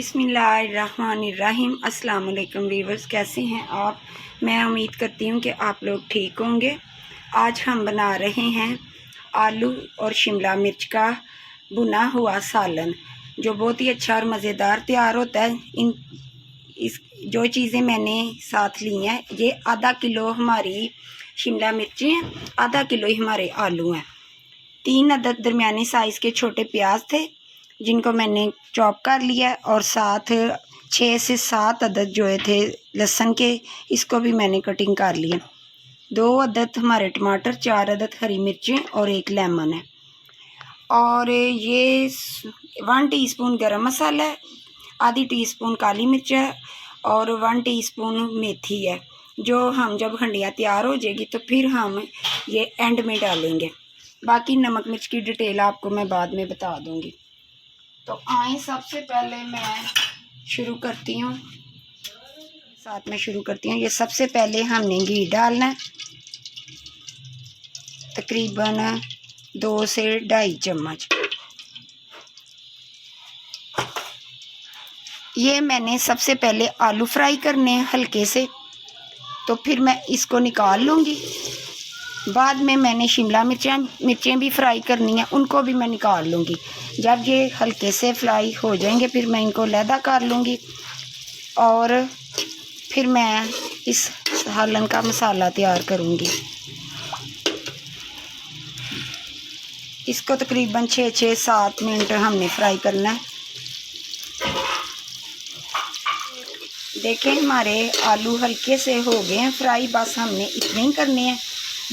बिस्मिल्लाहिर्रहमानिर्रहीम। अस्सलाम वालेकुम व्यूअर्स, कैसे हैं आप? मैं उम्मीद करती हूँ कि आप लोग ठीक होंगे। आज हम बना रहे हैं आलू और शिमला मिर्च का भुना हुआ सालन, जो बहुत ही अच्छा और मज़ेदार तैयार होता है। इस जो चीज़ें मैंने साथ ली हैं, ये आधा किलो हमारी शिमला मिर्ची हैं, आधा किलो ही हमारे आलू हैं, 3 अदद दरमियाने साइज़ के छोटे प्याज थे जिनको मैंने चॉप कर लिया, और साथ 6 से 7 अदद जो थे लहसुन के, इसको भी मैंने कटिंग कर लिया। 2 अदद हमारे टमाटर, 4 अदद हरी मिर्चें और 1 लेमन है। और ये 1 टीस्पून गरम मसाला है, आधी टीस्पून काली मिर्च है और 1 टीस्पून मेथी है, जो हम जब हंडियाँ तैयार हो जाएगी तो फिर हम ये एंड में डालेंगे। बाकी नमक मिर्च की डिटेल आपको मैं बाद में बता दूंगी। तो आए सबसे पहले मैं शुरू करती हूँ, ये सबसे पहले हमने घी डालना है, तकरीबन 2 से 2.5 चम्मच। ये मैंने सबसे पहले आलू फ्राई करने हैं हल्के से, तो फिर मैं इसको निकाल लूँगी। बाद में मैंने शिमला मिर्चें भी फ्राई करनी है, उनको भी मैं निकाल लूँगी। जब ये हल्के से फ्राई हो जाएंगे फिर मैं इनको लैदा कर लूँगी, और फिर मैं इस सालन का मसाला तैयार करूँगी। इसको तकरीबन 6-7 मिनट हमने फ्राई करना है। देखें हमारे आलू हल्के से हो गए हैं फ्राई, बस हमने इतने ही करने हैं,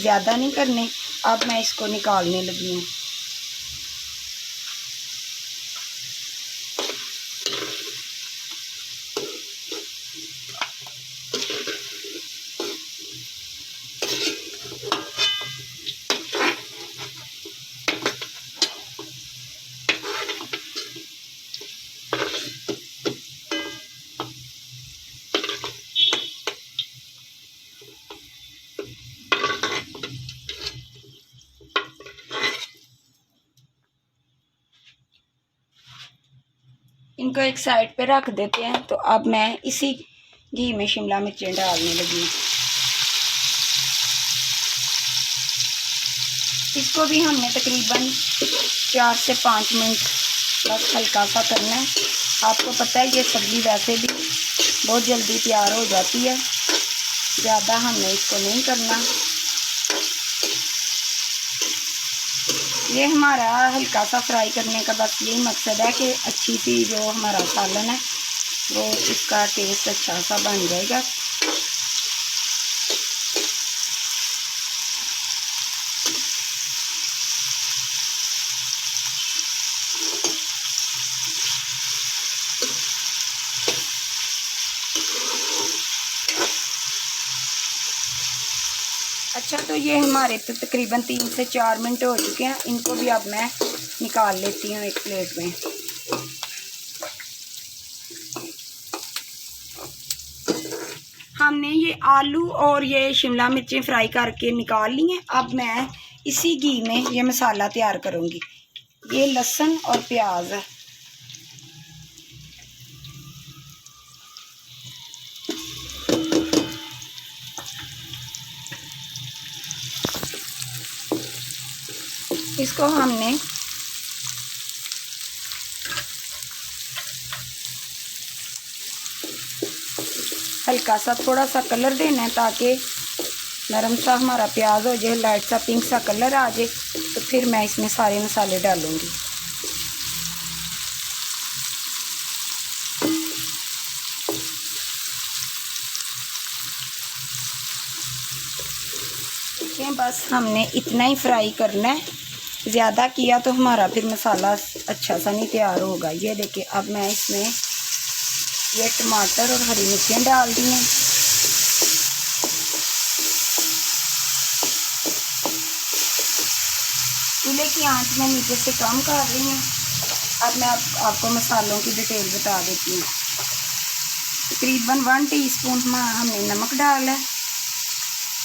ज़्यादा नहीं करने। अब मैं इसको निकालने लगी हूँ। इनको एक साइड पे रख देते हैं। तो अब मैं इसी घी में शिमला मिर्चें डालने लगी हूँ। इसको भी हमने तकरीबन 4 से 5 मिनट बस हल्का सा करना है। आपको पता है ये सब्ज़ी वैसे भी बहुत जल्दी तैयार हो जाती है, ज़्यादा हमने इसको नहीं करना। ये हमारा हल्का सा फ्राई करने का बस यही मकसद है कि अच्छी सी जो हमारा सालन है वो इसका टेस्ट अच्छा सा बन जाएगा। अच्छा, तो ये हमारे तो तकरीबन 3 से 4 मिनट हो चुके हैं। इनको भी अब मैं निकाल लेती हूँ एक प्लेट में। हमने ये आलू और ये शिमला मिर्चें फ्राई करके निकाल ली हैं। अब मैं इसी घी में ये मसाला तैयार करूँगी। ये लहसुन और प्याज है, इसको हमने हल्का सा थोड़ा सा कलर देना है ताकि नरम सा हमारा प्याज हो जाए, लाइट सा पिंक सा कलर आ जाए। तो फिर मैं इसमें सारे मसाले डालूंगी। देखिए बस हमने इतना ही फ्राई करना है, ज़्यादा किया तो हमारा फिर मसाला अच्छा सा नहीं तैयार होगा। ये देखिए अब मैं इसमें ये टमाटर और हरी मिर्चें डाल दी हैं। चूल्हे की आंच में नीचे से कम कर रही हूँ। अब मैं आपको मसालों की डिटेल बता देती हूँ। तकरीबन 1 टीस्पून हमने नमक डाला है,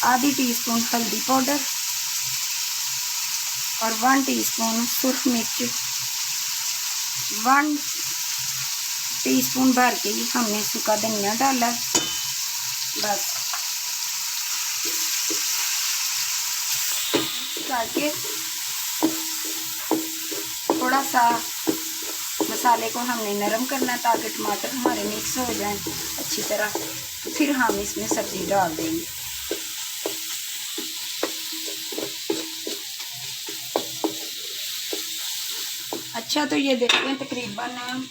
आधी टीस्पून हल्दी पाउडर और 1 टीस्पून सुरख मिर्च, 1 टीस्पून भर के ही हमने सूखा धनिया डाला। बस करके थोड़ा सा मसाले को हमने नरम करना ताकि टमाटर हमारे मिक्स हो जाएं अच्छी तरह। फिर हम इसमें सब्ज़ी डाल देंगे। अच्छा, तो ये देखते हैं तकरीबन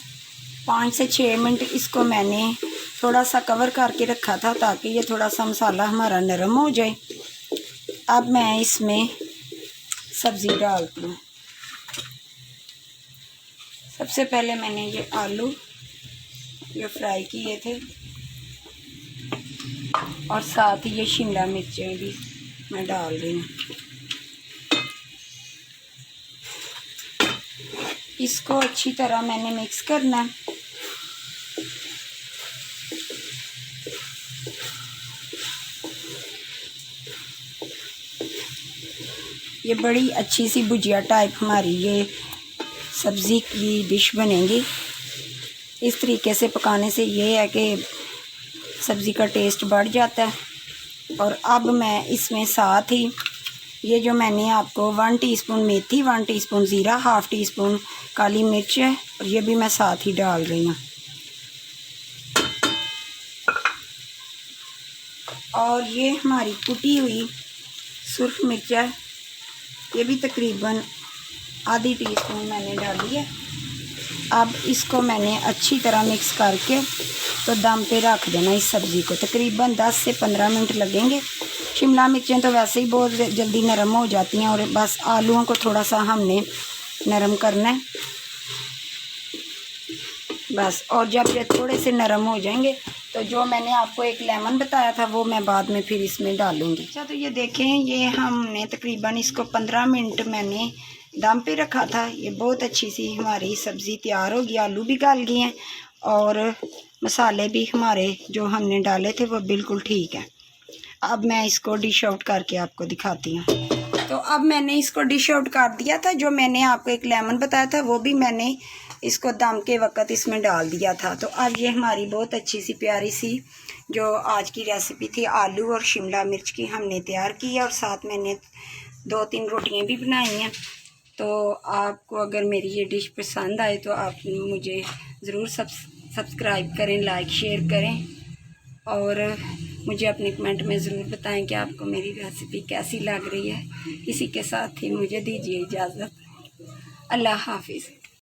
5 से 6 मिनट इसको मैंने थोड़ा सा कवर करके रखा था ताकि ये थोड़ा सा मसाला हमारा नरम हो जाए। अब मैं इसमें सब्ज़ी डालती हूँ। सबसे पहले मैंने ये आलू ये फ्राई किए थे और साथ ही ये शिमला मिर्चें भी मैं डाल रही हूँ। इसको अच्छी तरह मैंने मिक्स करना है। ये बड़ी अच्छी सी भुजिया टाइप हमारी ये सब्ज़ी की डिश बनेगी। इस तरीके से पकाने से ये है कि सब्ज़ी का टेस्ट बढ़ जाता है। और अब मैं इसमें साथ ही ये जो मैंने आपको 1 टीस्पून मेथी, 1 टीस्पून ज़ीरा, हाफ़ टी स्पून काली मिर्च है और ये भी मैं साथ ही डाल रही हूँ। और ये हमारी कुटी हुई सुर्ख मिर्च है, ये भी तकरीबन आधी टीस्पून मैंने डाली है। अब इसको मैंने अच्छी तरह मिक्स करके तो दम पे रख देना इस सब्ज़ी को। तकरीबन 10 से 15 मिनट लगेंगे। शिमला मिर्चें तो वैसे ही बहुत जल्दी नरम हो जाती हैं और बस आलूओं को थोड़ा सा हमने नरम करना है बस। और जब ये थोड़े से नरम हो जाएंगे तो जो मैंने आपको एक लेमन बताया था वो मैं बाद में फिर इसमें डालूँगी। अच्छा, तो ये देखें, ये हमने तकरीबन इसको 15 मिनट मैंने दम पे रखा था। ये बहुत अच्छी सी हमारी सब्ज़ी तैयार होगी। आलू भी गल गए हैं और मसाले भी हमारे जो हमने डाले थे वो बिल्कुल ठीक है। अब मैं इसको डिश आउट करके आपको दिखाती हूँ। तो अब मैंने इसको डिश आउट कर दिया था। जो मैंने आपको एक लेमन बताया था वो भी मैंने इसको दम के वक़्त इसमें डाल दिया था। तो अब ये हमारी बहुत अच्छी सी प्यारी सी जो आज की रेसिपी थी आलू और शिमला मिर्च की हमने तैयार की है और साथ मैंने 2-3 रोटियां भी बनाई हैं। तो आपको अगर मेरी ये डिश पसंद आए तो आप मुझे ज़रूर सब्सक्राइब करें, लाइक शेयर करें और मुझे अपने कमेंट में ज़रूर बताएं कि आपको मेरी रेसिपी कैसी लग रही है। इसी के साथ ही मुझे दीजिए इजाज़त। अल्लाह हाफिज़।